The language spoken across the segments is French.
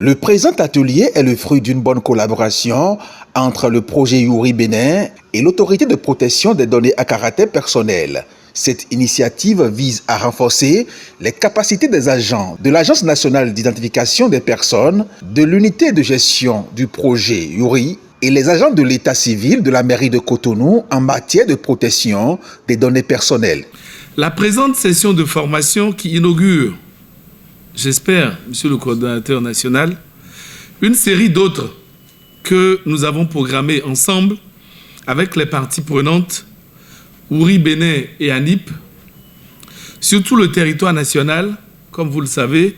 Le présent atelier est le fruit d'une bonne collaboration entre le projet Youri Bénin et l'autorité de protection des données à caractère personnel. Cette initiative vise à renforcer les capacités des agents de l'Agence nationale d'identification des personnes, de l'unité de gestion du projet Youri et les agents de l'état civil de la mairie de Cotonou en matière de protection des données personnelles. La présente session de formation qui inaugure, j'espère, Monsieur le coordonnateur national, une série d'autres que nous avons programmées ensemble avec les parties prenantes, Youri Bénin et ANIP, sur tout le territoire national, comme vous le savez,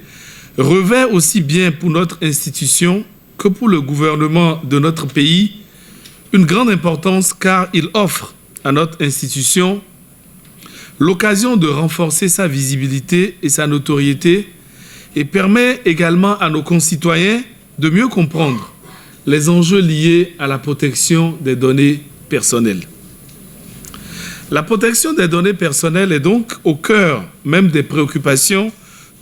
revêt aussi bien pour notre institution que pour le gouvernement de notre pays une grande importance car il offre à notre institution l'occasion de renforcer sa visibilité et sa notoriété et permet également à nos concitoyens de mieux comprendre les enjeux liés à la protection des données personnelles. La protection des données personnelles est donc au cœur même des préoccupations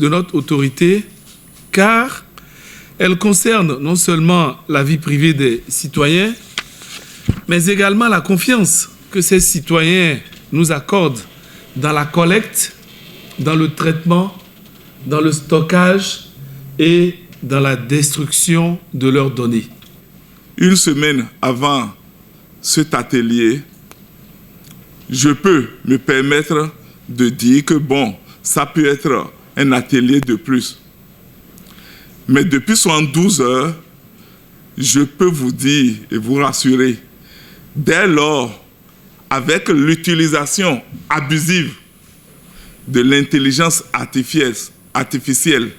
de notre autorité car elle concerne non seulement la vie privée des citoyens, mais également la confiance que ces citoyens nous accordent dans la collecte, dans le traitement, dans le stockage et dans la destruction de leurs données. Une semaine avant cet atelier, je peux me permettre de dire que bon, ça peut être un atelier de plus. Mais depuis 72 heures, je peux vous dire et vous rassurer, dès lors, avec l'utilisation abusive de l'intelligence artificielle,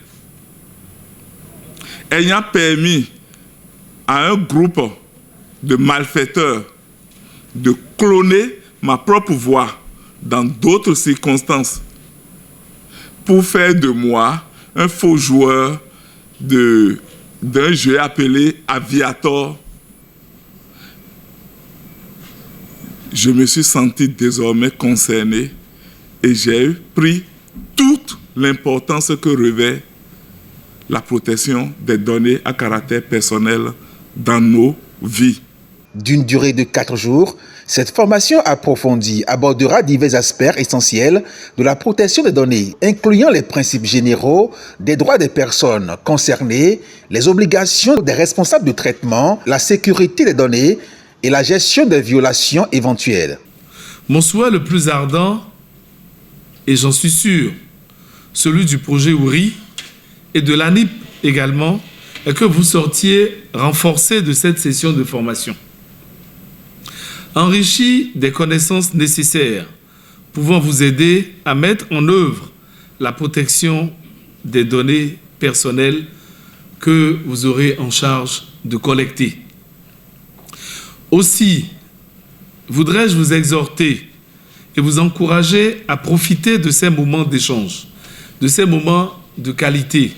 ayant permis à un groupe de malfaiteurs de cloner ma propre voix dans d'autres circonstances pour faire de moi un faux joueur d'un jeu appelé Aviator, je me suis senti désormais concerné et j'ai pris toute l'importance que revêt la protection des données à caractère personnel dans nos vies. D'une durée de 4 jours, cette formation approfondie abordera divers aspects essentiels de la protection des données, incluant les principes généraux des droits des personnes concernées, les obligations des responsables de traitement, la sécurité des données et la gestion des violations éventuelles. Mon souhait le plus ardent, et j'en suis sûr, celui du projet Youri et de l'ANIP également, est que vous sortiez renforcés de cette session de formation, enrichis des connaissances nécessaires pouvant vous aider à mettre en œuvre la protection des données personnelles que vous aurez en charge de collecter. Aussi, voudrais-je vous exhorter et vous encourager à profiter de ces moments d'échange, de ces moments de qualité,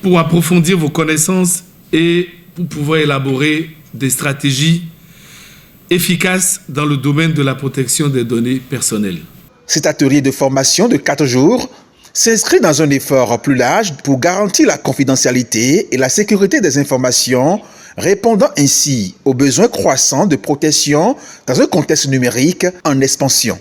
pour approfondir vos connaissances et pour pouvoir élaborer des stratégies efficaces dans le domaine de la protection des données personnelles. Cet atelier de formation de 4 jours s'inscrit dans un effort plus large pour garantir la confidentialité et la sécurité des informations, répondant ainsi aux besoins croissants de protection dans un contexte numérique en expansion.